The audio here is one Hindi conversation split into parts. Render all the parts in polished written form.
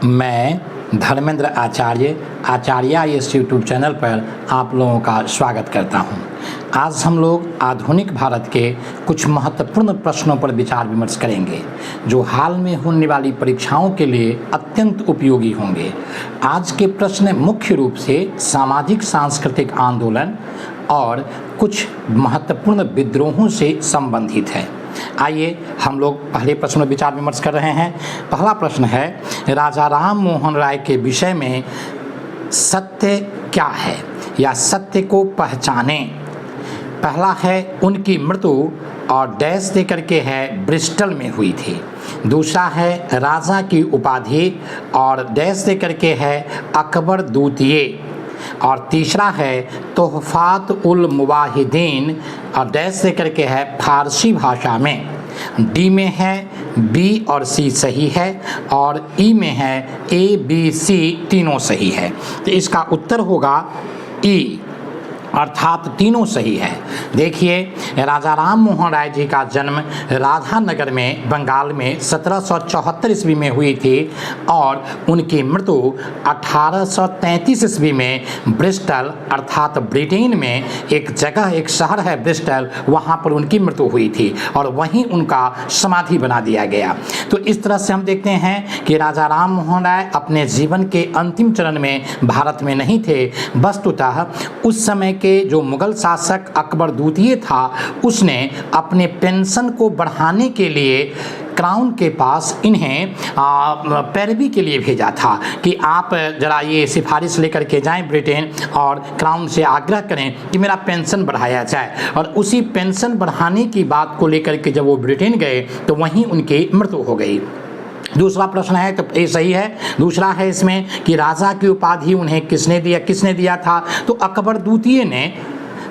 मैं धर्मेंद्र आचार्य इस यूट्यूब चैनल पर आप लोगों का स्वागत करता हूं। आज हम लोग आधुनिक भारत के कुछ महत्वपूर्ण प्रश्नों पर विचार विमर्श करेंगे जो हाल में होने वाली परीक्षाओं के लिए अत्यंत उपयोगी होंगे। आज के प्रश्न मुख्य रूप से सामाजिक सांस्कृतिक आंदोलन और कुछ महत्वपूर्ण विद्रोहों से संबंधित है। आइए हम लोग पहले प्रश्न पर विचार विमर्श कर रहे हैं। पहला प्रश्न है, राजा राम मोहन राय के विषय में सत्य क्या है या सत्य को पहचाने। पहला है उनकी मृत्यु और डैश दे करके है ब्रिस्टल में हुई थी। दूसरा है राजा की उपाधि और डैश दे करके है अकबर द्वितीय। और तीसरा है तोहफात उल मुवाहिदीन और डैश से करके है फारसी भाषा में। डी में है बी और सी सही है और ई में है ए बी सी तीनों सही है। तो इसका उत्तर होगा ई, अर्थात तीनों सही है। देखिए, राजा राम मोहन राय जी का जन्म राधानगर में बंगाल में 1774 ईस्वी में हुई थी और उनकी मृत्यु 1833 ईस्वी में ब्रिस्टल अर्थात ब्रिटेन में एक जगह एक शहर है ब्रिस्टल, वहाँ पर उनकी मृत्यु हुई थी और वहीं उनका समाधि बना दिया गया। तो इस तरह से हम देखते हैं कि राजा राम मोहन राय अपने जीवन के अंतिम चरण में भारत में नहीं थे। वस्तुतः उस समय के जो मुगल शासक अकबर द्वितीय था, उसने अपने पेंशन को बढ़ाने के लिए क्राउन के पास इन्हें पैरवी के लिए भेजा था कि आप जरा ये सिफारिश लेकर के जाएं ब्रिटेन और क्राउन से आग्रह करें कि मेरा पेंशन बढ़ाया जाए। और उसी पेंशन बढ़ाने की बात को लेकर के जब वो ब्रिटेन गए तो वहीं उनकी मृत्यु हो गई। दूसरा प्रश्न है तो ये सही है। दूसरा है इसमें कि राजा की उपाधि उन्हें किसने दिया था। तो अकबर द्वितीय ने,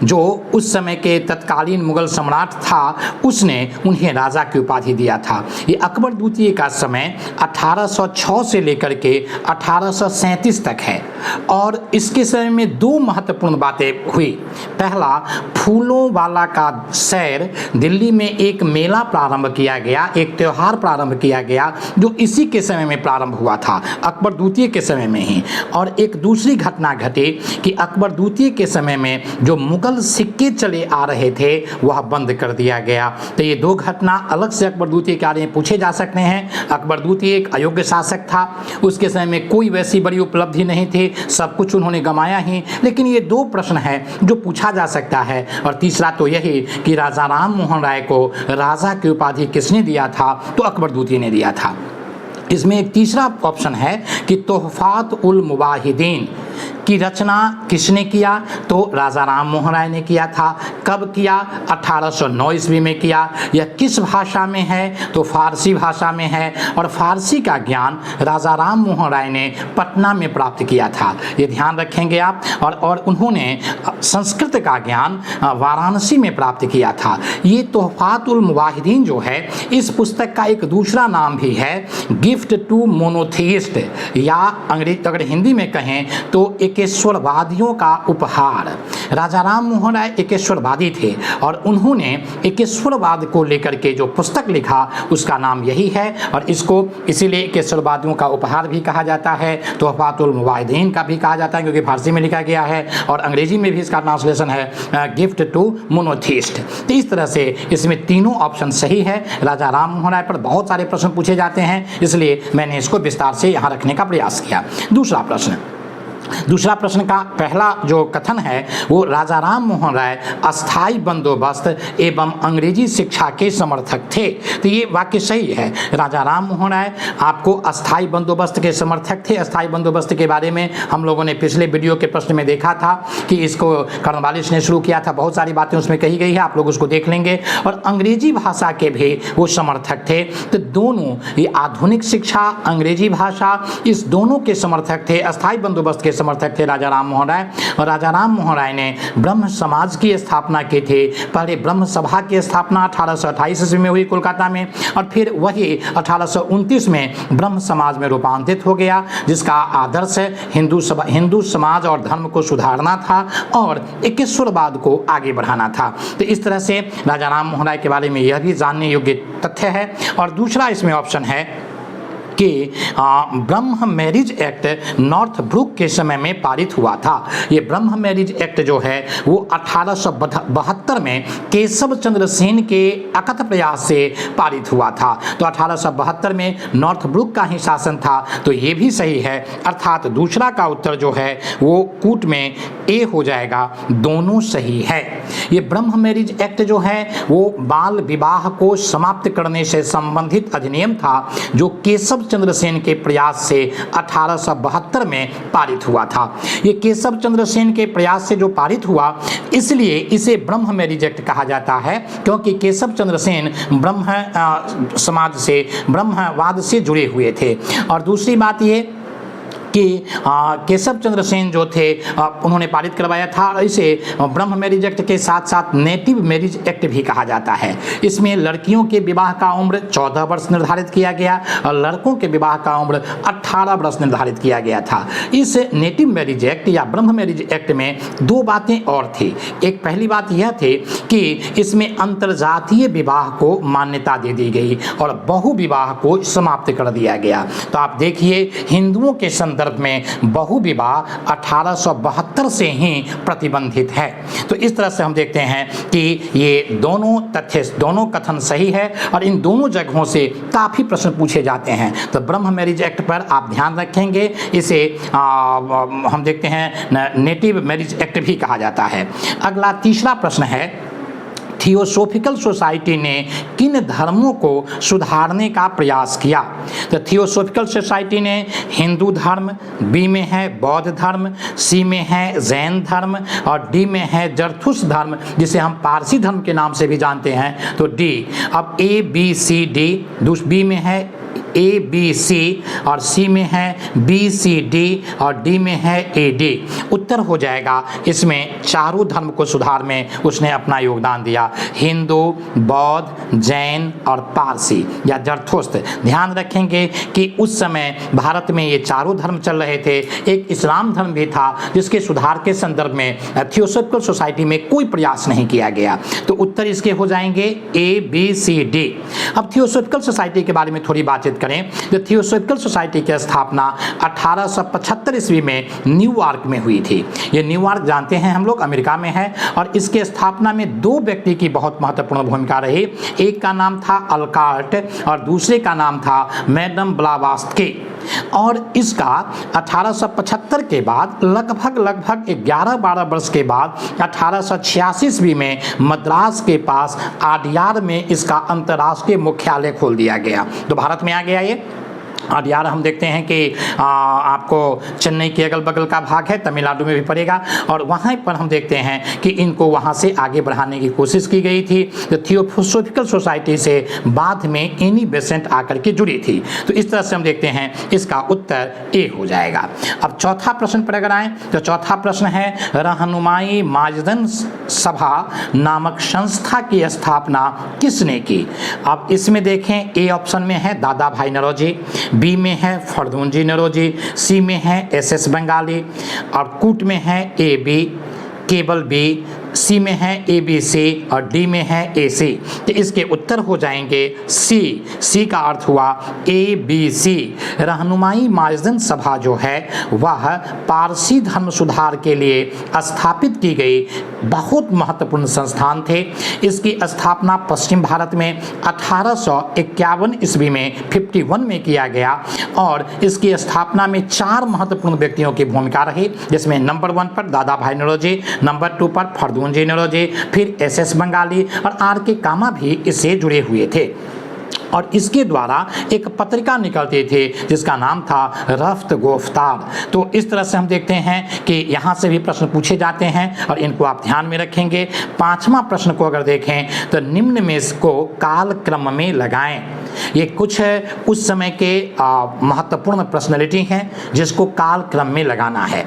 जो उस समय के तत्कालीन मुगल सम्राट था, उसने उन्हें राजा की उपाधि दिया था। ये अकबर द्वितीय का समय 1806 से लेकर के 1837 तक है और इसके समय में दो महत्वपूर्ण बातें हुई। पहला, फूलों वाला का सैर दिल्ली में एक मेला प्रारंभ किया गया, एक त्यौहार प्रारंभ किया गया जो इसी के समय में प्रारंभ हुआ था, अकबर द्वितीय के समय में ही। और एक दूसरी घटना घटी कि अकबर द्वितीय के समय में जो मुगल सिक्के चले आ रहे थे वह बंद कर दिया गया। तो ये दो घटना अलग से अकबर द्वितीय के बारे में पूछे जा सकते हैं। अकबर द्वितीय एक अयोग्य शासक था, उसके समय में कोई वैसी बड़ी उपलब्धि नहीं थी, सब कुछ उन्होंने गंवाया ही। लेकिन ये दो प्रश्न है जो पूछा जा सकता है। और तीसरा तो यही कि राजा राम मोहन राय को राजा की उपाधि किसने दिया था। तो अकबर द्वितीय ने दिया था। इसमें एक तीसरा ऑप्शन है कि तोहफात उल मुवाहिदीन की रचना किसने किया। तो राजा राम मोहन राय ने किया था। कब किया? 1809 ईस्वी में किया। यह किस भाषा में है? तो फारसी भाषा में है। और फारसी का ज्ञान राजा राम मोहन राय ने पटना में प्राप्त किया था, ये ध्यान रखेंगे आप। और उन्होंने संस्कृत का ज्ञान वाराणसी में प्राप्त किया था। ये तोहफात उल मुवाहिदीन जो है, इस पुस्तक का एक दूसरा नाम भी है गिफ्ट टू मोनोथीइस्ट, या अंग्रेजी अगर हिंदी में कहें तो एकेश्वरवादियों का उपहार। राजा राम मोहन राय एकेश्वरवादी थे और उन्होंने एकेश्वरवाद को लेकर के जो पुस्तक लिखा उसका नाम यही है। और इसको इसीलिए एकेश्वरवादियों का उपहार भी कहा जाता है, तोहफातुल मुवाहिदीन का भी कहा जाता है क्योंकि फारसी में लिखा गया है और अंग्रेजी में भी इसका ट्रांसलेशन है गिफ्ट टू मोनोथीइस्ट। तो इस तरह से इसमें तीनों ऑप्शन सही है। राजा राम मोहन राय पर बहुत सारे प्रश्न पूछे जाते हैं, इसलिए मैंने इसको विस्तार से यहाँ रखने का प्रयास किया। दूसरा प्रश्न का पहला जो कथन है वो राजा राम मोहन राय अस्थाई बंदोबस्त एवं अंग्रेजी शिक्षा के समर्थक थे। तो ये वाक्य सही है। राजा राम मोहन राय आपको अस्थाई बंदोबस्त के समर्थक थे। अस्थाई बंदोबस्त के बारे में हम लोगों ने पिछले वीडियो के प्रश्न में देखा था कि इसको कॉर्नवालिस ने शुरू किया था, बहुत सारी बातें उसमें कही गई है, आप लोग उसको देख लेंगे। और अंग्रेजी भाषा के भी वो समर्थक थे। तो दोनों, ये आधुनिक शिक्षा, अंग्रेजी भाषा, इस दोनों के समर्थक थे, अस्थाई बंदोबस्त के समर्थक थे राजा राम मोहन राय। और राजा राम मोहन राय ने ब्रह्म समाज की स्थापना की थी। पहले ब्रह्म सभा की स्थापना 1828 ईस्वी में हुई कोलकाता में और फिर वही 1829 में ब्रह्म समाज में रूपांतरित हो गया, जिसका आदर्श हिंदू समाज और धर्म को सुधारना था और एकेश्वरवाद को आगे बढ़ाना था। तो इस तरह से राजा राम मोहन राय के बारे में यह भी जानने योग्य तथ्य है। और दूसरा इसमें ऑप्शन है कि ब्रह्म मैरिज एक्ट नॉर्थ ब्रुक के समय में पारित हुआ था। ये ब्रह्म मैरिज एक्ट जो है वो 1872 में केशव चंद्र सेन के अकथ प्रयास से पारित हुआ था। तो 1872 में नॉर्थ ब्रुक का ही शासन था, तो ये भी सही है, अर्थात दूसरा का उत्तर जो है वो कूट में ए हो जाएगा, दोनों सही है। ये ब्रह्म मैरिज एक्ट जो है वो बाल विवाह को समाप्त करने से संबंधित अधिनियम था, जो केशव चंद्र सेन के प्रयास से 1872 में पारित हुआ था। ये केशव चंद्र सेन के प्रयास से जो पारित हुआ, इसलिए इसे ब्रह्म मैरिज एक्ट कहा जाता है, क्योंकि केशव चंद्र सेन ब्रह्म समाज से, ब्रह्मवाद से जुड़े हुए थे। और दूसरी बात ये कि केशव चंद्र सेन जो थे उन्होंने पारित करवाया था। इसे ब्रह्म मैरिज एक्ट के साथ साथ नेटिव मैरिज एक्ट भी कहा जाता है। इसमें लड़कियों के विवाह का उम्र 14 वर्ष निर्धारित किया गया और लड़कों के विवाह का उम्र 18 वर्ष निर्धारित किया गया था। इस नेटिव मैरिज एक्ट या ब्रह्म मैरिज एक्ट में दो बातें और थी। एक पहली बात यह थी कि इसमें अंतरजातीय विवाह को मान्यता दे दी गई और बहु विवाह को समाप्त कर दिया गया। तो आप देखिए, हिंदुओं के संदर्भ में बहु विवाह 1872 से ही प्रतिबंधित है। तो इस तरह से हम देखते हैं कि ये दोनों तथ्य, दोनों कथन सही है और इन दोनों जगहों से काफ़ी प्रश्न पूछे जाते हैं। तो ब्रह्म मैरिज एक्ट पर आप ध्यान रखेंगे, इसे हम देखते हैं नेटिव मैरिज एक्ट भी कहा जाता है। अगला तीसरा प्रश्न है, थियोसॉफिकल सोसाइटी ने किन धर्मों को सुधारने का प्रयास किया? तो थियोसॉफिकल सोसाइटी ने हिंदू धर्म, बी में है बौद्ध धर्म, सी में है जैन धर्म और डी में है जरथुस धर्म, जिसे हम पारसी धर्म के नाम से भी जानते हैं। तो डी। अब A B C D, B में है ए बी सी और सी में है बी सी डी और डी में है ए डी। उत्तर हो जाएगा इसमें चारों धर्म को सुधार में उसने अपना योगदान दिया, हिंदू, बौद्ध, जैन और पारसी या जरथुस्त्र। ध्यान रखेंगे कि उस समय भारत में ये चारों धर्म चल रहे थे। एक इस्लाम धर्म भी था जिसके सुधार के संदर्भ में थियोसॉफिकल सोसाइटी में कोई प्रयास नहीं किया गया। तो उत्तर इसके हो जाएंगे ए बी सी डी। अब थियोसॉफिकल सोसाइटी के बारे में थोड़ी बातचीत करें। तो थियोसॉफिकल सोसाइटी की स्थापना 1875 ईस्वी में न्यूयॉर्क में हुई थी। ये न्यूयॉर्क जानते हैं हम लोग, अमेरिका में है और इसके स्थापना में दो व्यक्ति की बहुत महत्वपूर्ण भूमिका रही। एक का नाम था अल्कार्ट और दूसरे का नाम था मैडम ब्लावात्स्की। और इसका 1875 के बाद लगभग 11-12 वर्ष के बाद 1886 ईस्वी में मद्रास के पास आडियार में इसका अंतर्राष्ट्रीय मुख्यालय खोल दिया गया। तो भारत में आ गया ये आडियार। हम देखते हैं कि आपको चेन्नई के अगल बगल का भाग है, तमिलनाडु में भी पड़ेगा और वहाँ पर हम देखते हैं कि इनको वहाँ से आगे बढ़ाने की कोशिश की गई थी। तो थियोसॉफिकल सोसाइटी से बाद में एनी बेसेंट आकर के जुड़ी थी। तो इस तरह से हम देखते हैं इसका उत्तर ए हो जाएगा। अब चौथा प्रश्न पर अगर आएँ तो चौथा प्रश्न है, रहनुमाई माजदन सभा नामक संस्था की स्थापना किसने की? अब इसमें देखें, ए ऑप्शन में है दादा भाई नौरोजी, बी में है फर्दूनजी नौरोजी, सी में है एस बंगाली और कूट में है ए बी, केवल बी, सी में है ए बी सी और डी में है ए सी। तो इसके उत्तर हो जाएंगे सी। सी का अर्थ हुआ ए बी सी। रहनुमाई माजदन सभा जो है वह पारसी धर्म सुधार के लिए स्थापित की गई बहुत महत्वपूर्ण संस्थान थे। इसकी स्थापना पश्चिम भारत में 1851 ईस्वी में 51 में किया गया और इसकी स्थापना में 4 महत्वपूर्ण व्यक्तियों की भूमिका रही, जिसमें नंबर 1 पर दादा भाई नौरोजी, नंबर 2 पर फर्दूनजी नौरोजी, फिर एस बंगाली और आर के कामा भी इससे जुड़े हुए थे। और इसके द्वारा एक पत्रिका निकलती थी जिसका नाम था रफ्त गोफ्तार। तो इस तरह से हम देखते हैं कि यहाँ से भी प्रश्न पूछे जाते हैं और इनको आप ध्यान में रखेंगे। 5वां प्रश्न को अगर देखें तो निम्न में इसको काल क्रम में लगाएं। ये कुछ उस समय के महत्वपूर्ण पर्सनैलिटी हैं जिसको काल क्रम में लगाना है।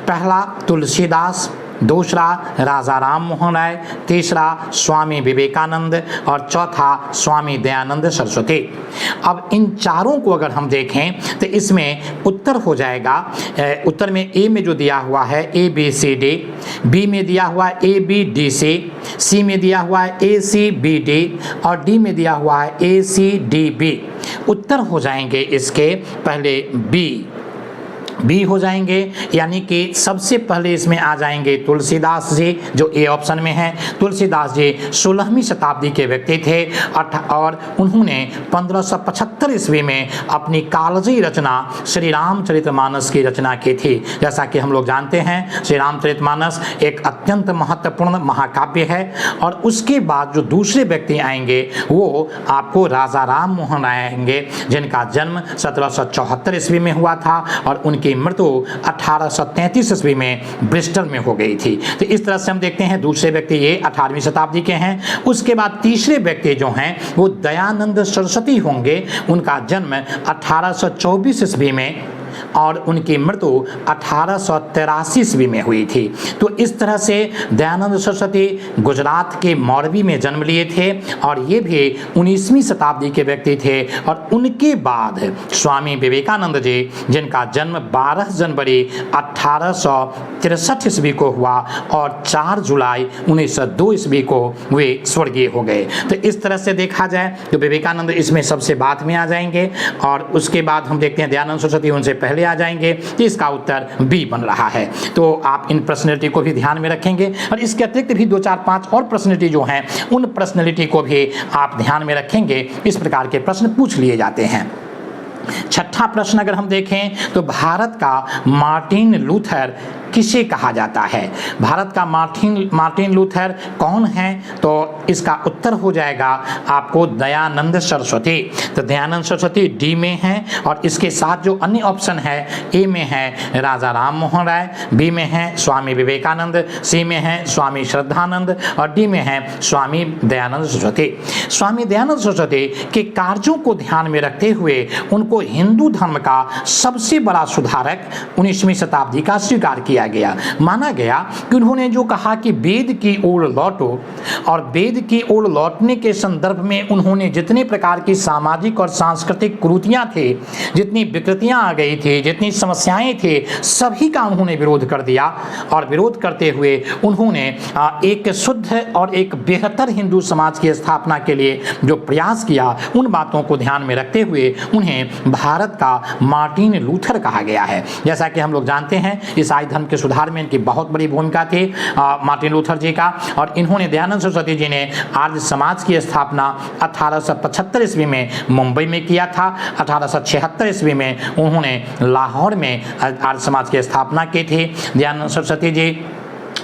पहला तुलसीदास, दूसरा राजा राम मोहन राय, तीसरा स्वामी विवेकानंद और चौथा स्वामी दयानंद सरस्वती। अब इन चारों को अगर हम देखें तो इसमें उत्तर हो जाएगा, उत्तर में ए में जो दिया हुआ है A B C D, B में दिया हुआ है ए बी डी सी में दिया हुआ है ए सी बी डी और डी में दिया हुआ है ए सी डी बी। उत्तर हो जाएंगे इसके पहले बी हो जाएंगे, यानी कि सबसे पहले इसमें आ जाएंगे तुलसीदास जी, जो ए ऑप्शन में है। तुलसीदास जी 16वीं शताब्दी के व्यक्ति थे और उन्होंने 1575 ईस्वी में अपनी कालजयी रचना श्री रामचरितमानस की रचना की थी। जैसा कि हम लोग जानते हैं श्री रामचरितमानस एक अत्यंत महत्वपूर्ण महाकाव्य है। और उसके बाद जो दूसरे व्यक्ति आएंगे वो आपको राजा राम मोहन राय आएंगे, जिनका जन्म 1774 ईस्वी में हुआ था और उनकी मृत्यु 1833 ईस्वी में ब्रिस्टल में हो गई थी। तो इस तरह से हम देखते हैं दूसरे व्यक्ति ये 18वीं शताब्दी के हैं। उसके बाद तीसरे व्यक्ति जो हैं वो दयानंद सरस्वती होंगे। उनका जन्म 1824 ईस्वी में और उनकी मृत्यु 1883 ईस्वी में हुई थी। तो इस तरह से दयानंद सरस्वती गुजरात के मौरवी में जन्म लिए थे और ये भी 19वीं शताब्दी के व्यक्ति थे। और उनके बाद स्वामी विवेकानंद जी, जिनका जन्म 12 जनवरी 1863 ईस्वी को हुआ और 4 जुलाई 1902 ईस्वी को वे स्वर्गीय हो गए। तो इस तरह से देखा जाए तो विवेकानंद इसमें सबसे बाद में आ जाएंगे और उसके बाद हम देखते हैं दयानंद सरस्वती उनसे पहले आ जाएंगे। तो इसका उत्तर बी बन रहा है। तो आप इन पर्सनैलिटी को भी ध्यान में रखेंगे और इसके अतिरिक्त भी 2 4 5 और पर्सनैलिटी जो हैं उन पर्सनैलिटी को भी आप ध्यान में रखेंगे। इस प्रकार के प्रश्न पूछ लिए जाते हैं। छठा प्रश्न अगर हम देखें तो भारत का मार्टिन लूथर किसे कहा जाता है? भारत का मार्टिन लूथर कौन है? तो इसका उत्तर हो जाएगा आपको दयानंद सरस्वती। तो दयानंद सरस्वती डी में है और इसके साथ जो अन्य ऑप्शन है ए में है राजा राम मोहन राय, बी में है स्वामी विवेकानंद, सी में है स्वामी श्रद्धानंद और डी में है स्वामी दयानंद सरस्वती। स्वामी दयानंद सरस्वती के कार्यों को ध्यान में रखते हुए उनको हिंदू धर्म का सबसे बड़ा सुधारक 19वीं शताब्दी का स्वीकार किया गया। माना गया कि उन्होंने जो कहा कि वेद की ओर लौटो और वेद की ओर लौटने के संदर्भ में उन्होंने जितने प्रकार की सामाजिक और सांस्कृतिक कुरीतियां थे, जितनी विकृतियां आ गई थी, जितनी समस्याएं थे, सभी का उन्होंने विरोध कर दिया। और विरोध करते हुए उन्होंने एक शुद्ध और एक बेहतर हिंदू समाज की स्थापना के लिए जो प्रयास किया, उन बातों को ध्यान में रखते हुए उन्हें भारत का मार्टिन लूथर कहा गया है। जैसा कि हम लोग जानते हैं ईसाई धर्म के सुधार में इनकी बहुत बड़ी भूमिका थी मार्टिन लूथर जी का। और इन्होंने दयानंद सरस्वती जी ने आर्य समाज की स्थापना 1875 ईस्वी में मुंबई में किया था। 1876 ईस्वी में उन्होंने लाहौर में आर्य समाज की स्थापना की थी। दयानंद सरस्वती जी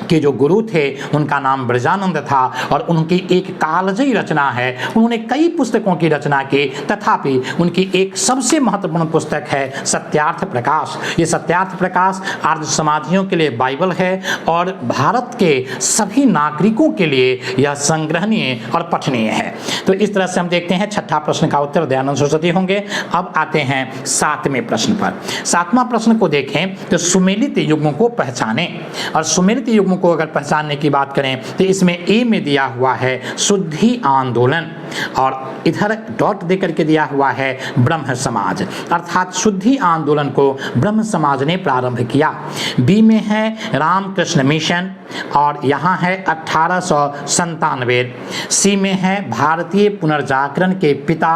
के जो गुरु थे उनका नाम ब्रजानंद था और उनकी एक कालजयी रचना है। उन्होंने कई पुस्तकों की रचना की, तथापि उनकी एक सबसे महत्वपूर्ण पुस्तक है सत्यार्थ प्रकाश। ये सत्यार्थ प्रकाश आर्य समाजियों के लिए बाइबल है और भारत के सभी नागरिकों के लिए यह संग्रहणीय और पठनीय है। तो इस तरह से हम देखते हैं छठा प्रश्न का उत्तर दयानंद सरस्वती होंगे। अब आते हैं 7वें प्रश्न पर। 7वां प्रश्न को देखें तो सुमेलित युग्मों को पहचानें। और सुमेलित युग्मों को अगर पहचानने की बात करें तो इसमें ए में दिया हुआ है शुद्धि आंदोलन और इधर डॉट देकर के दिया हुआ है ब्रह्म समाज, अर्थात शुद्धि आंदोलन को ब्रह्म समाज ने प्रारंभ किया। बी में है रामकृष्ण मिशन और यहाँ है 1897। सी में है भारतीय पुनर्जागरण के पिता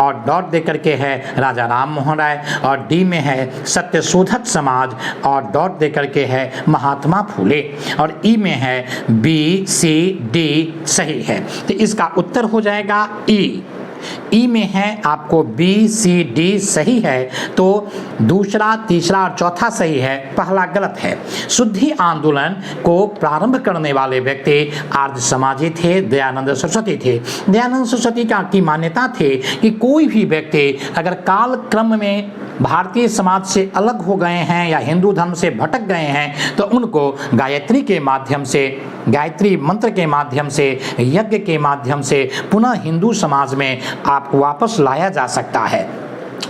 और डॉट देकर के है राजा राम मोहन राय। और डी में है सत्यशोधक समाज और डॉट देकर के है महात्मा फूले। और ई में है बी सी डी सही है। तो इसका उत्तर हो जाएगा ई में है आपको बी सी डी सही है। तो दूसरा, तीसरा और चौथा सही है, पहला गलत है। शुद्धि आंदोलन को प्रारंभ करने वाले व्यक्ति आर्य समाजी थे, दयानंद सरस्वती थे। दयानंद सरस्वती की मान्यता थी कि कोई भी व्यक्ति अगर काल क्रम में भारतीय समाज से अलग हो गए हैं या हिंदू धर्म से भटक गए हैं तो उनको गायत्री के माध्यम से, गायत्री मंत्र के माध्यम से, यज्ञ के माध्यम से पुनः हिंदू समाज में आपको वापस लाया जा सकता है।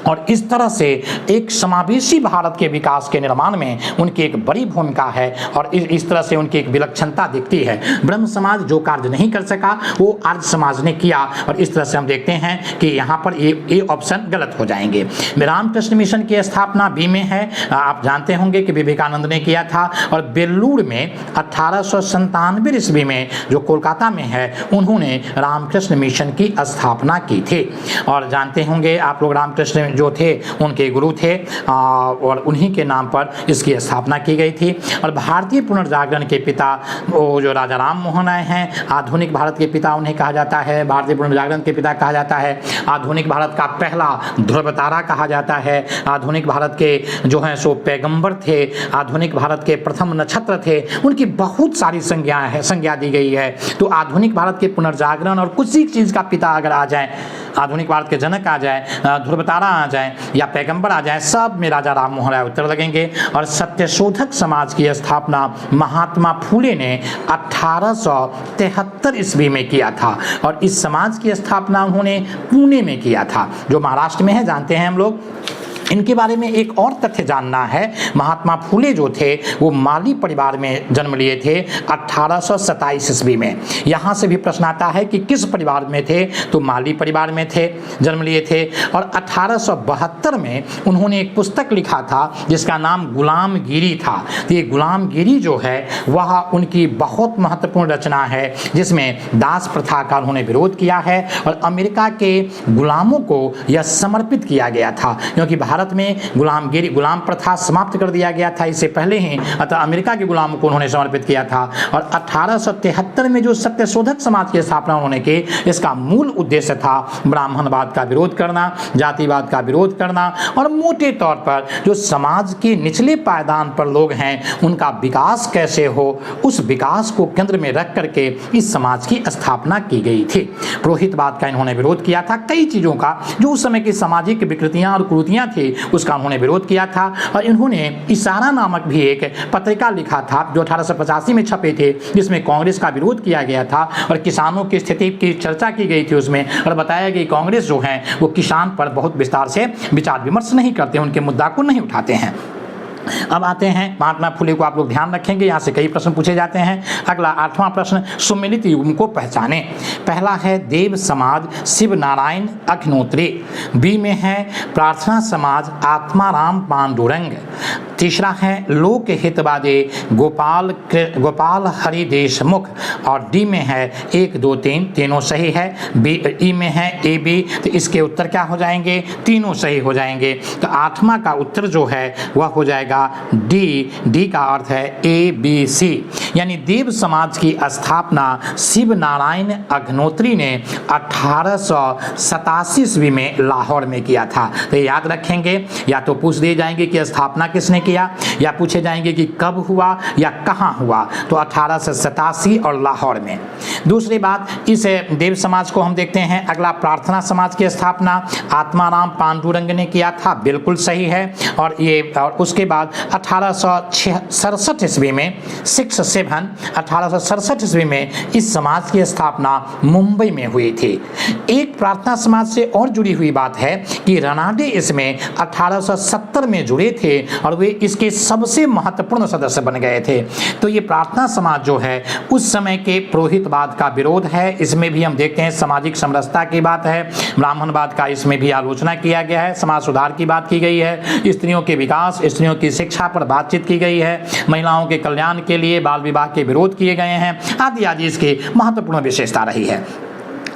और इस तरह से एक समावेशी भारत के विकास के निर्माण में उनकी एक बड़ी भूमिका है और इस तरह से उनकी एक विलक्षणता दिखती है। ब्रह्म समाज जो कार्य नहीं कर सका वो आर्य समाज ने किया और इस तरह से हम देखते हैं कि यहाँ पर ये ऑप्शन गलत हो जाएंगे। रामकृष्ण मिशन की स्थापना बी में है। आप जानते होंगे कि विवेकानंद ने किया था और बेलूर में 1897 ईस्वी में जो कोलकाता में है उन्होंने रामकृष्ण मिशन की स्थापना की थी। और जानते होंगे आप लोग रामकृष्ण जो थे उनके गुरु थे और उन्हीं के नाम पर इसकी स्थापना की गई थी। और भारतीय पुनर्जागरण के पिता वो जो राजा राम मोहन राय हैं, आधुनिक भारत के पिता उन्हें कहा जाता है, भारतीय पुनर्जागरण के पिता कहा जाता है, आधुनिक भारत का पहला ध्रुव तारा कहा जाता है, आधुनिक भारत के जो हैं सो पैगंबर थे, आधुनिक भारत के प्रथम नक्षत्र थे। उनकी बहुत सारी संज्ञा दी गई है। तो आधुनिक भारत के पुनर्जागरण और कुछ एक चीज़ का पिता अगर आ जाए, आधुनिक भारत के जनक आ जाए, ध्रुव तारा आ जाए या पैगंबर आ जाए, सब में राजा राम मोहन राय उत्तर लगेंगे। और सत्यशोधक समाज की स्थापना महात्मा फूले ने 1873 ईस्वी में किया था और इस समाज की स्थापना उन्होंने पुणे में किया था जो महाराष्ट्र में है, जानते हैं हम लोग। इनके बारे में एक और तथ्य जानना है। महात्मा फूले जो थे वो माली परिवार में जन्म लिए थे 1827 ईस्वी में। यहाँ से भी प्रश्न आता है कि किस परिवार में थे, तो माली परिवार में थे, जन्म लिए थे। और 1872 में उन्होंने एक पुस्तक लिखा था जिसका नाम गुलामगिरी था। तो ये गुलामगिरी जो है वह उनकी बहुत महत्वपूर्ण रचना है जिसमें दास प्रथा का उन्होंने विरोध किया है और अमेरिका के गुलामों को यह समर्पित किया गया था, क्योंकि भारत में गुलाम प्रथा समाप्त कर दिया गया था इससे पहले ही, अतः अमेरिका के गुलामों को उन्होंने समर्पित किया था। और 1873 में जो सत्यशोधक समाज की स्थापना उन्होंने की, इसका मूल उद्देश्य था ब्राह्मणवाद का विरोध करना, जातिवाद का विरोध करना और मोटे तौर पर जो समाज के निचले पायदान पर लोग हैं उनका विकास कैसे हो, उस विकास को केंद्र में रख करके इस समाज की स्थापना की गई थी। पुरोहितवाद का इन्होंने विरोध किया था, कई चीज़ों का जो उस समय की सामाजिक विकृतियां और कुरीतियां थी उसका उन्होंने विरोध किया था। और इन्होंने इशारा नामक भी एक पत्रिका लिखा था जो 1885 में छपे थे, जिसमें कांग्रेस का विरोध किया गया था और किसानों की स्थिति की चर्चा की गई थी उसमें, और बताया कि कांग्रेस जो है वो किसान पर बहुत विस्तार से विचार विमर्श नहीं करते, उनके मुद्दा को नहीं उठाते हैं। अब आते हैं महात्मा फुले को आप लोग ध्यान रखेंगे, यहाँ से कई प्रश्न पूछे जाते हैं। अगला 8वां प्रश्न, सुमेलित युग्म को पहचाने। पहला है देव समाज शिव नारायण अग्नोत्री, बी में है प्रार्थना समाज आत्माराम पांडुरंग, तीसरा है लोक हितवादी गोपाल हरि देशमुख और डी में है 1 2 3 तीनों सही है। ई में है ए बी, तो इसके उत्तर क्या हो जाएंगे, तीनों सही हो जाएंगे। तो 8वां का उत्तर जो है वह हो जाएगा डी का अर्थ है ए बी सी, यानी देव समाज की स्थापना शिव नारायण अग्नोत्री ने 1887 ईस्वी में लाहौर में किया था। तो याद रखेंगे, या तो पूछ दिए जाएंगे कि स्थापना किसने किया, या पूछे जाएंगे कि कब हुआ या कहाँ हुआ, तो 1887 और लाहौर में। दूसरी बात, इस देव समाज को हम देखते हैं। अगला प्रार्थना समाज की स्थापना आत्माराम पांडुरंग ने किया था, बिल्कुल सही है। और उसके बाद 1867 ईस्वी में 1867 ईस्वी में इस समाज की स्थापना मुंबई में हुई थी। एक प्रार्थना समाज से और जुड़ी हुई बात है कि रनाडे इसमें 1870 में जुड़े थे और वे इसके सबसे महत्वपूर्ण सदस्य बन गए थे। तो ये प्रार्थना समाज जो है उस समय के पुरोहितवाद का विरोध है, इसमें भी हम देखते हैं सामाजिक समरसता की बात है, ब्राह्मणवाद का इसमें भी आलोचना किया गया है, समाज सुधार की बात की गई है, स्त्रियों के विकास, स्त्रियों की शिक्षा पर बातचीत की गई है, महिलाओं के कल्याण के लिए बाल विवाह के विरोध किए गए हैं, आदि आदि इसकी महत्वपूर्ण विशेषता रही है।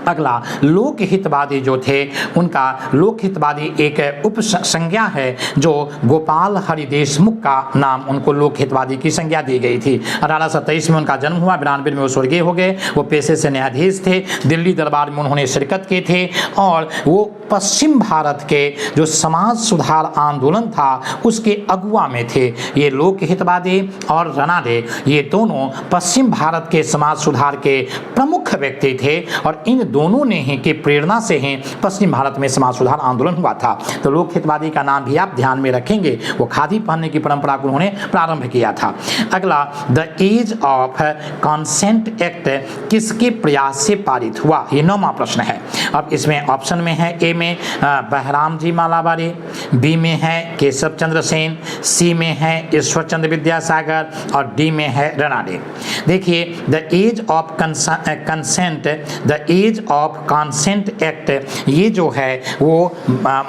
अगला लोकहितवादी जो थे, उनका लोकहितवादी एक उप संज्ञा है जो गोपाल हरि देशमुख का नाम उनको लोकहितवादी की संज्ञा दी गई थी। 1823 में उनका जन्म हुआ, 92 में वो स्वर्गीय हो गए। वो पेशे से न्यायाधीश थे, दिल्ली दरबार में उन्होंने शिरकत की थी और वो पश्चिम भारत के जो समाज सुधार आंदोलन था उसके अगुवा में थे। ये लोकहितवादी और रनाडे ये दोनों पश्चिम भारत के समाज सुधार के प्रमुख व्यक्ति थे और इन दोनों ने ही की प्रेरणा से ही पश्चिम भारत में समाज सुधार आंदोलन हुआ था। तो लोक हितवादी का नाम भी आप ध्यान में रखेंगे, वो खादी पहनने की परंपरा को उन्होंने प्रारंभ किया था। अगला, the age of consent act किसके प्रयास से पारित हुआ, ये 9वां प्रश्न है। अब इसमें ऑप्शन में है, ए में बहराम जी मालाबारी, बी में है केशव चंद्र सेन, सी में है ईश्वर चंद्र विद्यासागर और डी में है रनाडे। देखिए, the age of consent, the age of consent act, ये जो है वो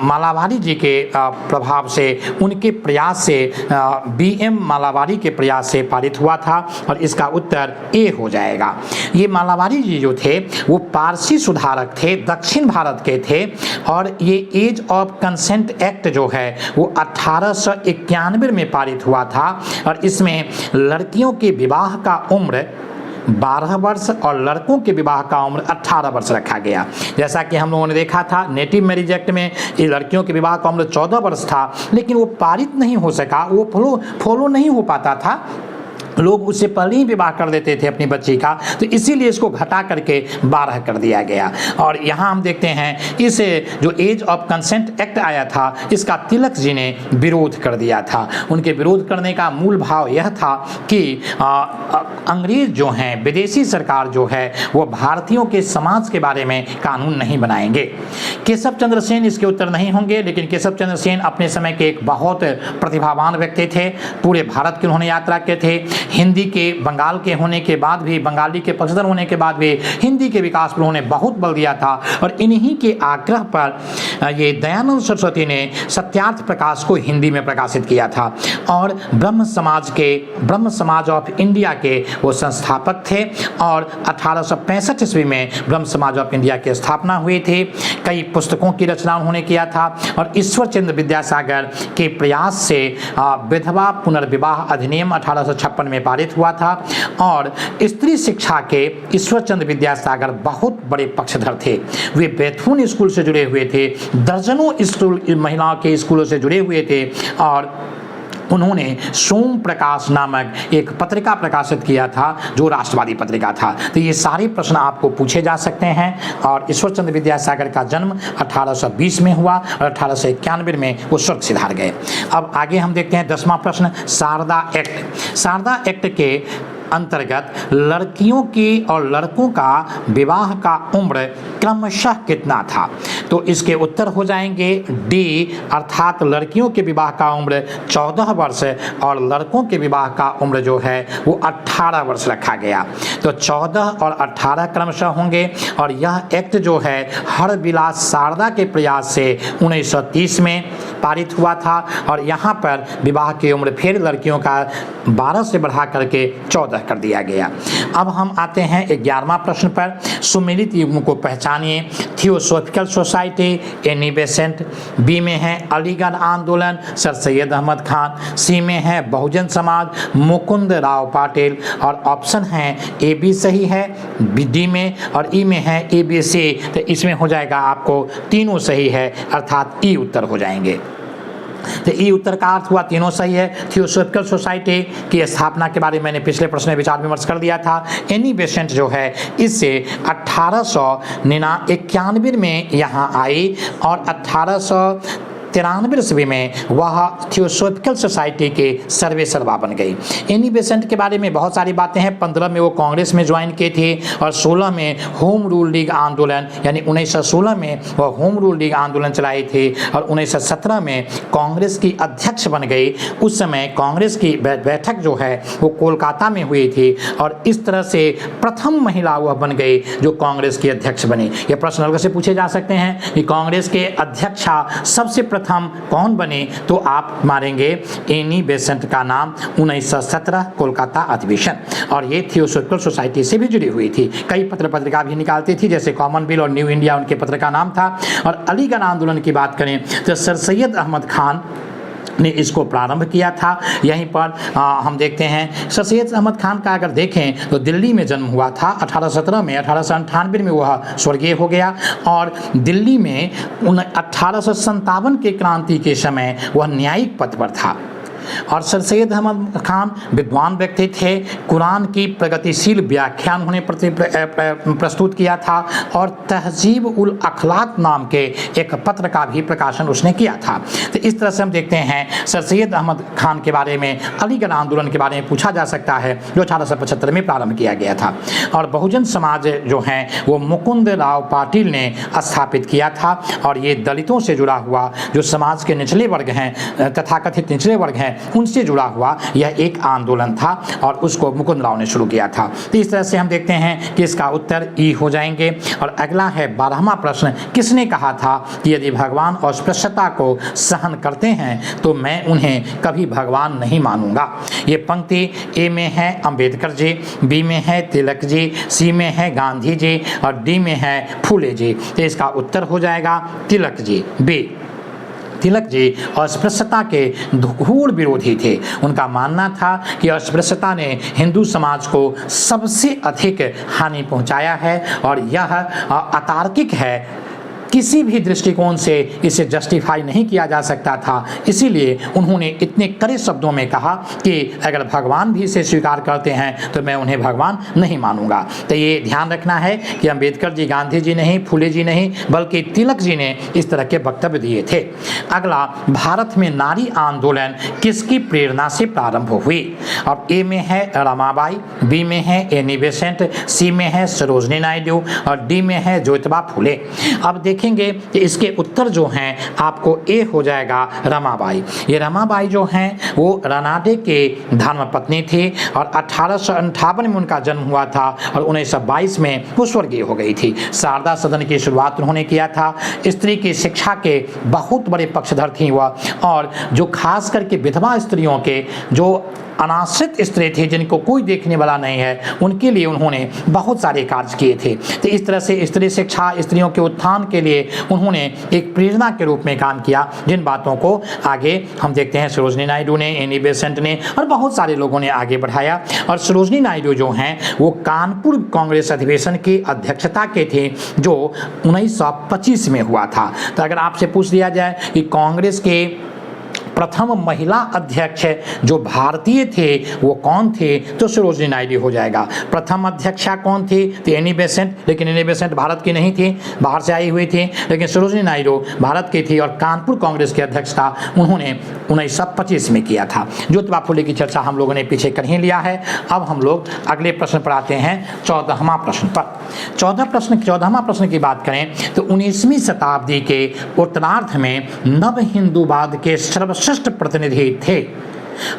मालाबारी जी के प्रभाव से, उनके प्रयास से, BM मालाबारी के प्रयास से पारित हुआ था और इसका उत्तर ए हो जाएगा। ये मालाबारी जी जो थे वो पारसी सुधारक थे, दक्षिण भारत के थे और ये एज ऑफ कंसेंट एक्ट जो है वो 1891 में पारित हुआ था और इसमें लड़कियों के विवाह का उम्र 12 वर्ष और लड़कों के विवाह का उम्र 18 वर्ष रखा गया। जैसा कि हम लोगों ने देखा था नेटिव मैरिज एक्ट में ये लड़कियों के विवाह का उम्र 14 वर्ष था, लेकिन वो पारित नहीं हो सका, वो फॉलो नहीं हो पाता था, लोग उससे पहले ही विवाह कर देते थे अपनी बच्ची का, तो इसीलिए इसको घटा करके 12 कर दिया गया। और यहाँ हम देखते हैं इस जो एज ऑफ कंसेंट एक्ट आया था इसका तिलक जी ने विरोध कर दिया था। उनके विरोध करने का मूल भाव यह था कि अंग्रेज जो हैं, विदेशी सरकार जो है वो भारतीयों के समाज के बारे में कानून नहीं बनाएंगे। केशव चंद्र सेन इसके उत्तर नहीं होंगे, लेकिन केशव चंद्र सेन अपने समय के एक बहुत प्रतिभावान व्यक्ति थे, पूरे भारत की उन्होंने यात्रा किए थे। हिंदी के, बंगाल के होने के बाद भी, बंगाली के पक्षधर होने के बाद भी हिंदी के विकास पर उन्होंने बहुत बल दिया था और इन्हीं के आग्रह पर ये दयानंद सरस्वती ने सत्यार्थ प्रकाश को हिंदी में प्रकाशित किया था और ब्रह्म समाज ऑफ इंडिया के वो संस्थापक थे और 1865 ईस्वी में ब्रह्म समाज ऑफ इंडिया की स्थापना हुई थी। कई पुस्तकों की रचना उन्होंने किया था और ईश्वर चंद्र विद्यासागर के प्रयास से विधवा पुनर्विवाह अधिनियम 1856 में पारित हुआ था और स्त्री शिक्षा के ईश्वर चंद्र विद्यासागर बहुत बड़े पक्षधर थे। वे बैथून स्कूल से जुड़े हुए थे, दर्जनों स्कूल महिलाओं के स्कूलों से जुड़े हुए थे और उन्होंने सोम प्रकाश नामक एक पत्रिका प्रकाशित किया था जो राष्ट्रवादी पत्रिका था। तो ये सारे प्रश्न आपको पूछे जा सकते हैं और ईश्वर चंद्र विद्यासागर का जन्म 1820 में हुआ और 1891 में वो स्वर्ग सिधार गए। अब आगे हम देखते हैं 10वां प्रश्न, शारदा एक्ट। शारदा एक्ट के अंतर्गत लड़कियों की और लड़कों का विवाह का उम्र क्रमशः कितना था? तो इसके उत्तर हो जाएंगे डी, अर्थात लड़कियों के विवाह का उम्र 14 वर्ष और लड़कों के विवाह का उम्र जो है वो 18 वर्ष रखा गया। तो 14 और 18 क्रमशः होंगे और यह एक्ट जो है हरविलास शारदा के प्रयास से 1930 में पारित हुआ था और यहाँ पर विवाह की उम्र फिर लड़कियों का 12 से बढ़ा करके 14 कर दिया गया। अब हम आते हैं 11वां प्रश्न पर, सुमेलित युग्म को पहचानिए। Theosophical Society, Annie Besant, B में है अलीगढ़ आंदोलन, सर सैयद अहमद खान, सी में है बहुजन समाज, मुकुंद राव पाटिल और ऑप्शन है ए बी सही है, डी में और ई में है ए बी सी। तो इसमें हो जाएगा आपको तीनों सही है अर्थात ई उत्तर हो जाएंगे। तो ई उत्तर का अर्थ हुआ तीनों सही है। थियोसॉफिकल सोसाइटी की स्थापना के बारे में मैंने पिछले प्रश्न में विचार विमर्श कर दिया था। एनी बेसेंट जो है इससे 1891 में यहाँ आई और 1893 ईस्वी में वह थियोसॉफिकल सोसाइटी के सर्वेसर्वा बन गई। एनी बेसेंट के बारे में बहुत सारी बातें हैं। 15 में वो कांग्रेस में ज्वाइन किए थे और 16 में होम रूल लीग आंदोलन यानी 1916 में वह होम रूल लीग आंदोलन चलाई थी और 1917 में कांग्रेस की अध्यक्ष बन गई। उस समय कांग्रेस की बैठक जो है वो कोलकाता में हुई थी और इस तरह से प्रथम महिला वह बन गई जो कांग्रेस की अध्यक्ष बनी। ये प्रश्न अलग से पूछे जा सकते हैं कि कांग्रेस के अध्यक्षा सबसे प्रथम कौन बने, तो आप मारेंगे एनी बेसेंट का नाम 1917 कोलकाता अधिवेशन। और ये थियोसॉफिकल सोसाइटी से भी जुड़ी हुई थी। कई पत्र पत्रिका भी निकालती थी जैसे कॉमनवेल्थ और न्यू इंडिया उनके पत्र का नाम था। और अलीगढ़ आंदोलन की बात करें तो सर सैयद अहमद खान ने इसको प्रारंभ किया था। यहीं पर हम देखते हैं सर सैयद अहमद खान का अगर देखें तो दिल्ली में जन्म हुआ था 1817 में। 1898 में वह स्वर्गीय हो गया और दिल्ली में 1857 के क्रांति के समय वह न्यायिक पद पर था। और सर सैयद अहमद खान विद्वान व्यक्ति थे, कुरान की प्रगतिशील व्याख्या उन्होंने प्रस्तुत किया था और तहजीब उल अखलाक नाम के एक पत्र का भी प्रकाशन उसने किया था। तो इस तरह से हम देखते हैं सर सैयद अहमद खान के बारे में, अलीगढ़ आंदोलन के बारे में पूछा जा सकता है जो 1875 में प्रारंभ किया गया था। और बहुजन समाज जो है वो मुकुंद राव पाटिल ने स्थापित किया था और ये दलितों से जुड़ा हुआ, जो समाज के निचले वर्ग हैं, तथाकथित निचले वर्ग हैं, उनसे जुड़ा हुआ यह एक आंदोलन था और उसको मुकुंद राव ने शुरू किया था। तो इस तरह से हम देखते हैं कि इसका उत्तर ई हो जाएंगे। और अगला है 12वां प्रश्न, किसने कहा था कि यदि भगवान अस्पृश्यता को सहन करते हैं तो मैं उन्हें कभी भगवान नहीं मानूंगा। ये पंक्ति ए में है अंबेडकर जी, बी में है तिलक जी, सी में है गांधी जी और डी में है फूले जी। तो इसका उत्तर हो जाएगा तिलक जी, बी। तिलक जी अस्पृश्यता के घोर विरोधी थे। उनका मानना था कि अस्पृश्यता ने हिंदू समाज को सबसे अधिक हानि पहुंचाया है और यह अतार्किक है, किसी भी दृष्टिकोण से इसे जस्टिफाई नहीं किया जा सकता था। इसीलिए उन्होंने इतने कड़े शब्दों में कहा कि अगर भगवान भी इसे स्वीकार करते हैं तो मैं उन्हें भगवान नहीं मानूंगा। तो ये ध्यान रखना है कि अंबेडकर जी, गांधी जी नहीं, फूले जी नहीं, बल्कि तिलक जी ने इस तरह के वक्तव्य दिए थे। अगला, भारत में नारी आंदोलन किसकी प्रेरणा से प्रारंभ हुई? और ए में है रमाबाई, बी में है एनी बेसेंट, सी में है सरोजनी नायडू और डी में है ज्योतिबा फुले। अब देखेंगे कि इसके उत्तर जो हैं आपको ए हो जाएगा रमाबाई। ये रमाबाई जो हैं वो रनाडे के धर्मपत्नी थी और 1858 में उनका जन्म हुआ था और 1922 में वो स्वर्गीय हो गई थी। शारदा सदन की शुरुआत उन्होंने किया था। स्त्री की शिक्षा के बहुत बड़े पक्षधर थी वह, और जो खास करके विधवा स्त्रियों के, जो अनाश्रित स्त्री थी, जिनको कोई देखने वाला नहीं है, उनके लिए उन्होंने बहुत सारे कार्य किए थे। तो इस तरह से स्त्री शिक्षा, स्त्रियों के उत्थान के लिए उन्होंने एक प्रेरणा के रूप में काम किया, जिन बातों को आगे हम देखते हैं सरोजनी नायडू ने, एनी बेसेंट ने और बहुत सारे लोगों ने आगे बढ़ाया। और सरोजनी नायडू जो हैं वो कानपुर कांग्रेस अधिवेशन की अध्यक्षता के थे जो 1925 में हुआ था। तो अगर आपसे पूछ लिया जाए कि कांग्रेस के प्रथम महिला अध्यक्ष जो भारतीय थे वो कौन थे, तो सरोजनी नायडू हो जाएगा। प्रथम अध्यक्षा कौन थी? तो एनी बेसेंट, लेकिन एनी बेसेंट भारत की नहीं थी, बाहर से आई हुई थी, लेकिन सरोजनी नायडू भारत की थी और कानपुर कांग्रेस की अध्यक्षता उन्होंने 1925 में किया था। ज्योतिबा फुले की चर्चा हम लोगों ने पीछे कर ही लिया है। अब हम लोग अगले प्रश्न पर आते हैं, 14वां प्रश्न पर। 14वां प्रश्न की बात करें तो 19वीं शताब्दी के उत्तरार्ध में नव हिंदूवाद के सर्वश्रेष्ठ प्रतिनिधि थे।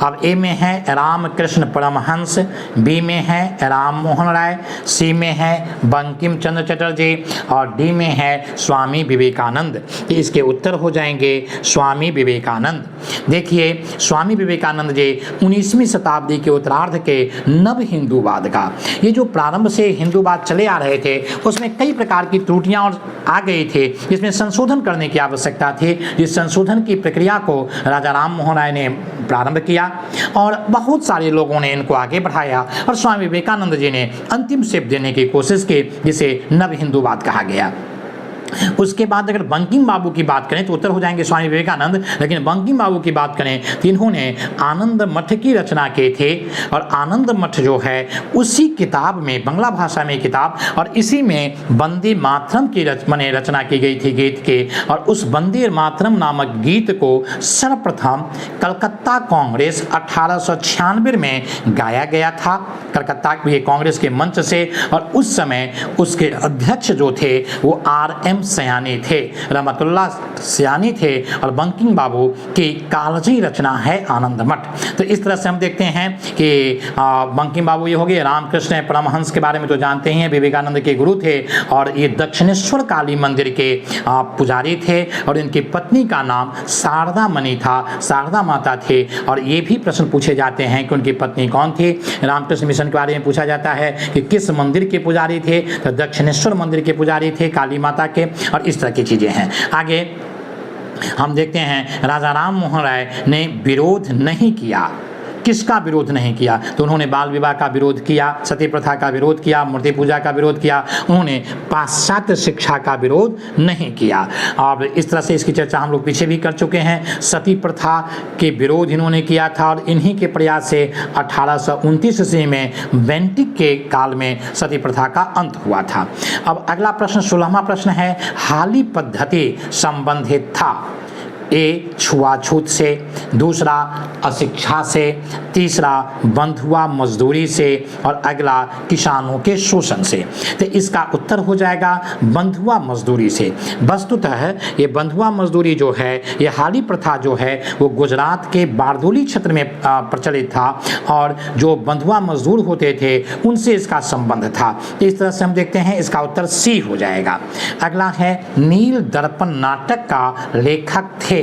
अब ए में है रामकृष्ण परमहंस, बी में है राम मोहन राय, सी में है बंकिम चंद्र चटर्जी और डी में है स्वामी विवेकानंद। इसके उत्तर हो जाएंगे स्वामी विवेकानंद। देखिए, स्वामी विवेकानंद जी 19वीं शताब्दी के उत्तरार्ध के नव हिंदूवाद का, ये जो प्रारंभ से हिंदूवाद चले आ रहे थे उसमें कई प्रकार की त्रुटियां और आ गई थी, जिसमें संशोधन करने की आवश्यकता थी। जिस संशोधन की प्रक्रिया को राजा राम मोहन राय ने प्रारंभ किया और बहुत सारे लोगों ने इनको आगे बढ़ाया और स्वामी विवेकानंद जी ने अंतिम शेप देने की कोशिश की, जिसे नव हिंदूवाद कहा गया। उसके बाद अगर बंकिम बाबू की बात करें तो उत्तर हो जाएंगे स्वामी विवेकानंद, लेकिन बंकिम बाबू की बात करें तो इन्होंने आनंद मठ की रचना की थी और आनंद मठ जो है उसी किताब में, बंगला भाषा में किताब, और इसी में वंदे मातरम की रचना की गई थी गीत के। और उस वंदे मातरम नामक गीत को सर्वप्रथम कलकत्ता कांग्रेस 1896 में गाया गया था, कलकत्ता के कांग्रेस के मंच से। और उस समय उसके अध्यक्ष जो थे वो RM सयानी थे, रहमतुल्लाह सयानी थे, और बंकिम बाबू की कालजी रचना है आनंद मठ। तो इस तरह से हम देखते हैं कि बंकिम बाबू ये हो गए। रामकृष्ण परमहंस के बारे में तो जानते हैं, विवेकानंद के गुरु थे और ये दक्षिणेश्वर काली मंदिर के पुजारी थे और इनकी पत्नी का नाम शारदा मणि था, शारदा माता थे। और ये भी प्रश्न पूछे जाते हैं कि उनकी पत्नी कौन थी। रामकृष्ण मिशन के बारे में पूछा जाता है कि किस मंदिर के पुजारी थे, तो दक्षिणेश्वर मंदिर के पुजारी थे, काली माता के। और इस तरह की चीजें हैं। आगे हम देखते हैं राजा राम मोहन राय ने विरोध नहीं किया किसका विरोध नहीं किया? तो उन्होंने बाल विवाह का विरोध किया, सती प्रथा का विरोध किया, मूर्ति पूजा का विरोध किया, उन्होंने पाश्चात्य शिक्षा का विरोध नहीं किया। और इस तरह से इसकी चर्चा हम लोग पीछे भी कर चुके हैं। सती प्रथा के विरोध इन्होंने किया था और इन्हीं के प्रयास से 1829 ईस्वी में बेंटिक के काल में सती प्रथा का अंत हुआ था। अब अगला प्रश्न 16वां प्रश्न है, हाली पद्धति संबंधित था ए छुआछूत से, दूसरा अशिक्षा से, तीसरा बंधुआ मजदूरी से और अगला किसानों के शोषण से। तो इसका उत्तर हो जाएगा बंधुआ मजदूरी से। वस्तुतः ये बंधुआ मजदूरी जो है, ये हाली प्रथा जो है वो गुजरात के बारदोली क्षेत्र में प्रचलित था और जो बंधुआ मजदूर होते थे उनसे इसका संबंध था। इस तरह से हम देखते हैं इसका उत्तर सी हो जाएगा। अगला है, नील दर्पण नाटक का लेखक थे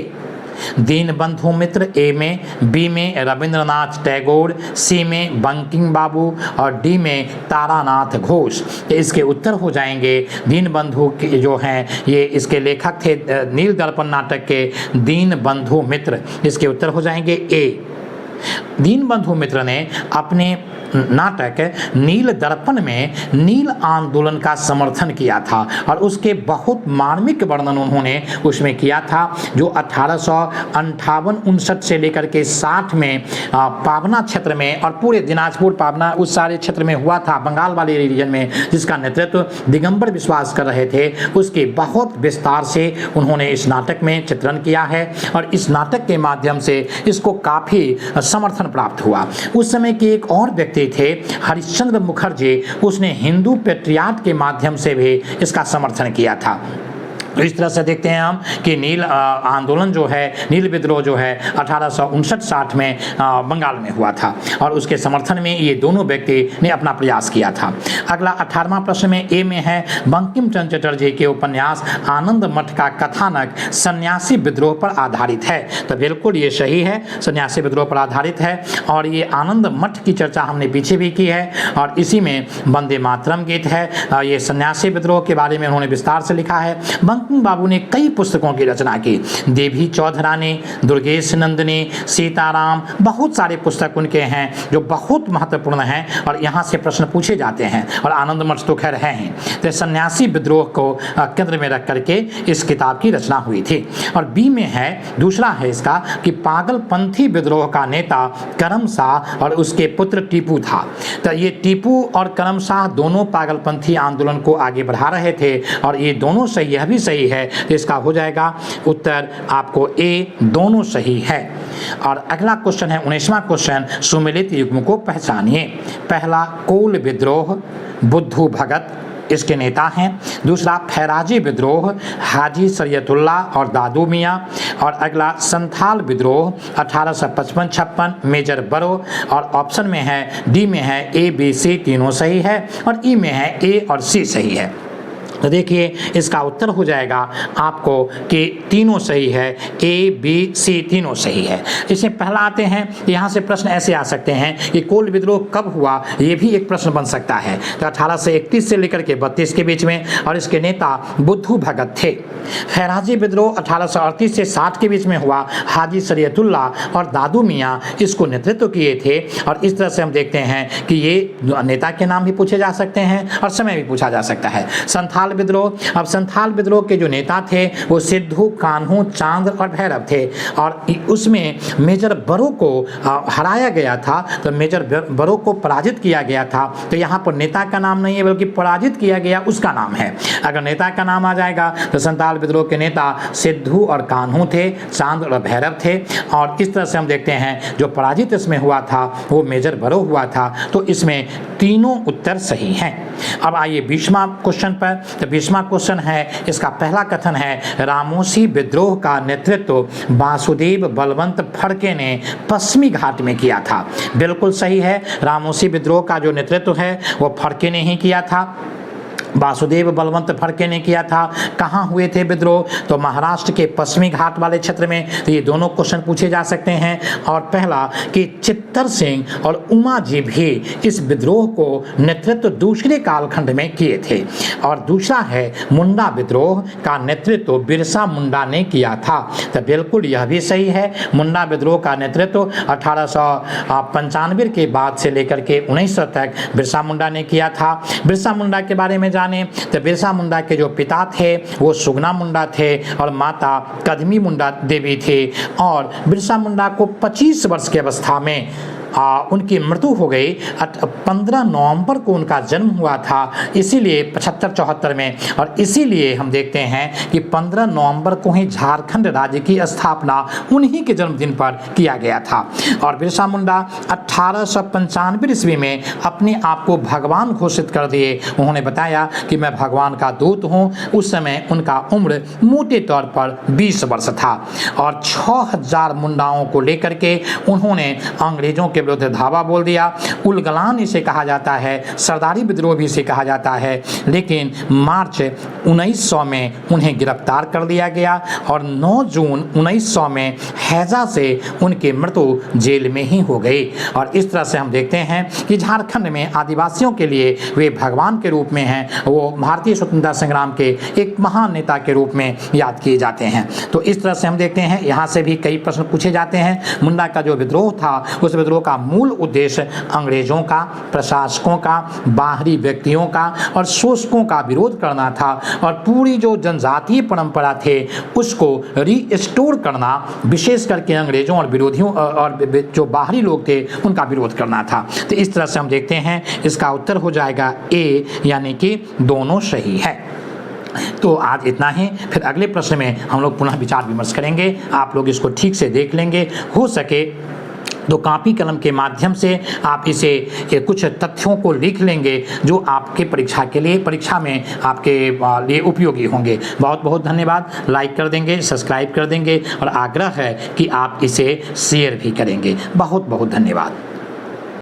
दीनबंधु मित्र ए में, बी में रविंद्रनाथ टैगोर, सी में बंकिम बाबू और डी में तारानाथ घोष। इसके उत्तर हो जाएंगे दीनबंधु के जो हैं ये इसके लेखक थे नील दर्पण नाटक के दीनबंधु मित्र। इसके उत्तर हो जाएंगे ए। दीनबंधु मित्र ने अपने नाटक नील दर्पण में नील आंदोलन का समर्थन किया था और उसके बहुत मार्मिक वर्णन उन्होंने उसमें किया था, जो 1858-59 से लेकर के 60 में पाबना क्षेत्र में और पूरे दिनाजपुर पाबना उस सारे क्षेत्र में हुआ था, बंगाल वाले रीजन में, जिसका नेतृत्व दिगंबर विश्वास कर रहे थे। उसके बहुत विस्तार से उन्होंने इस नाटक में चित्रण किया है और इस नाटक के माध्यम से इसको काफ़ी समर्थन प्राप्त हुआ। उस समय के एक और व्यक्ति थे हरिश्चंद्र मुखर्जी, उसने हिंदू पेट्रियाट के माध्यम से भी इसका समर्थन किया था। तो इस तरह से देखते हैं हम कि नील आंदोलन जो है, नील विद्रोह जो है 1859-60 में बंगाल में हुआ था और उसके समर्थन में ये दोनों व्यक्ति ने अपना प्रयास किया था। अगला 18वां प्रश्न में ए में है, बंकिम चंद्र चटर्जी के उपन्यास आनंद मठ का कथानक सन्यासी विद्रोह पर आधारित है। तो बिल्कुल ये सही है, सन्यासी विद्रोह पर आधारित है और ये आनंद मठ की चर्चा हमने पीछे भी की है और इसी में वंदे मातरम गीत है। ये सन्यासी विद्रोह के बारे में उन्होंने विस्तार से लिखा है। बंकिम बाबू ने कई पुस्तकों की रचना की, देवी चौधरानी, दुर्गेश नंदिनी, सीताराम, बहुत सारे पुस्तक उनके हैं जो बहुत महत्वपूर्ण हैं और यहाँ से प्रश्न पूछे जाते हैं और आनंद मठ तो खैर है ही। तो सन्यासी विद्रोह को केंद्र में रख करके इस किताब की रचना हुई थी। और बी में है, दूसरा है इसका कि पागलपंथी विद्रोह का नेता करम शाह और उसके पुत्र टीपू था। तो ये टीपू और करम शाह दोनों पागलपंथी आंदोलन को आगे बढ़ा रहे थे और ये दोनों सही, यह भी सही है। तो इसका हो जाएगा उत्तर आपको ए, दोनों सही है। और अगला क्वेश्चन है 19वां क्वेश्चन, सुमेलित युग्म को पहचानिए। पहला कोल विद्रोह, बुद्धू भगत इसके नेता हैं। दूसरा फैराजी विद्रोह, हाजी सैयदुल्ला और दादू मियाँ। और अगला संथाल विद्रोह 1855-56, मेजर बरो। और ऑप्शन में है डी में है ए, बी, सी तीनों सही है और ई में है ए और सी सही है। तो देखिए इसका उत्तर हो जाएगा आपको कि तीनों सही है, ए, बी, सी तीनों सही है। इसमें पहला आते हैं, यहाँ से प्रश्न ऐसे आ सकते हैं कि कोल विद्रोह कब हुआ, ये भी एक प्रश्न बन सकता है। तो 1831 से लेकर के 32 के बीच में और इसके नेता बुद्धू भगत थे। फैराजी विद्रोह 1838 से 60 के बीच में हुआ, हाजी सैयदुल्ला और दादू मियाँ इसको नेतृत्व किए थे। और इस तरह से हम देखते हैं कि ये नेता के नाम भी पूछे जा सकते हैं और समय भी पूछा जा सकता है। संथाल विद्रोह, अब संथाल विद्रोह के जो नेता थे वो सिद्धू, कान्हू, चांद और भैरव थे और उसमें मेजर बरो को हराया गया था। तो मेजर बरो को पराजित किया गया था। तो यहाँ पर नेता का नाम नहीं है बल्कि पराजित किया गया उसका नाम है। अगर नेता का नाम आ जाएगा तो संथाल विद्रोह के नेता सिद्धू और कान्हू थे, चांद और भैरव थे। और इस तरह से हम देखते हैं जो पराजित इसमें हुआ था वो मेजर बरो हुआ था। तो इसमें तीनों उत्तर सही हैं। अब आइए 20वां क्वेश्चन पर। तो 20वां क्वेश्चन है, इसका पहला कथन है, रामोसी विद्रोह का नेतृत्व वासुदेव बलवंत फड़के ने पश्चिमी घाट में किया था। बिल्कुल सही है, रामोसी विद्रोह का जो नेतृत्व है वो फड़के ने ही किया था। वासुदेव बलवंत फड़के ने किया था। कहाँ हुए थे विद्रोह? तो महाराष्ट्र के पश्चिमी घाट वाले क्षेत्र में। तो ये दोनों क्वेश्चन पूछे जा सकते हैं। और पहला कि चित्तर सिंह और उमा जी भी इस विद्रोह को नेतृत्व दूसरे कालखंड में किए थे। और दूसरा है मुंडा विद्रोह का नेतृत्व बिरसा मुंडा ने किया था। तो बिल्कुल यह भी सही है। मुंडा विद्रोह का नेतृत्व 1895 के बाद से लेकर के 1900 तक बिरसा मुंडा ने किया था। बिरसा मुंडा के बारे में जाने तो बिरसा मुंडा के जो पिता थे वो सुगना मुंडा थे और माता कदमी मुंडा देवी थे। और बिरसा मुंडा को 25 वर्ष की अवस्था में उनकी मृत्यु हो गई। 15 नवंबर को उनका जन्म हुआ था, इसीलिए 75-74 में। और इसीलिए हम देखते हैं कि 15 नवंबर को ही झारखंड राज्य की स्थापना उन्हीं के जन्मदिन पर किया गया था। और बिरसा मुंडा 1895 ईस्वी में अपने आप को भगवान घोषित कर दिए। उन्होंने बताया कि मैं भगवान का दूत हूँ। उस समय उनका उम्र मोटे तौर पर 20 वर्ष था। और 6000 मुंडाओं को लेकर के उन्होंने अंग्रेजों के विरुद्ध धावा बोल दिया। उलगलान इसे कहा जाता है, सरदारी विद्रोह भी इसे कहा जाता है। लेकिन मार्च 1900 में उन्हें गिरफ्तार कर लिया गया और 9 जून 1900 में हैजा से उनकी मृत्यु जेल में ही हो गई। और इस तरह से हम देखते हैं कि झारखंड में आदिवासियों के लिए वे भगवान के रूप में हैं। वो भारतीय स्वतंत्रता संग्राम के एक महान नेता के रूप में याद किए जाते हैं। तो इस तरह से हम देखते हैं यहाँ से भी कई प्रश्न पूछे जाते हैं। मुंडा का जो विद्रोह था उस विद्रोह का मूल उद्देश्य अंग्रेजों का, प्रशासकों का, बाहरी व्यक्तियों का और शोषकों का विरोध करना था। और पूरी जो जनजातीय परंपरा थे उसको रीस्टोर करना, विशेष करके अंग्रेजों और विरोधियों और जो बाहरी लोग थे उनका विरोध करना था। तो इस तरह से हम देखते हैं इसका उत्तर हो जाएगा ए, यानी कि दोनों सही है। तो आज इतना ही। फिर अगले प्रश्न में हम लोग पुनः विचार विमर्श करेंगे। आप लोग इसको ठीक से देख लेंगे। हो सके तो कापी कलम के माध्यम से आप इसे कुछ तथ्यों को लिख लेंगे जो आपके परीक्षा में आपके लिए उपयोगी होंगे। बहुत बहुत धन्यवाद। लाइक कर देंगे, सब्सक्राइब कर देंगे और आग्रह है कि आप इसे शेयर भी करेंगे। बहुत बहुत धन्यवाद।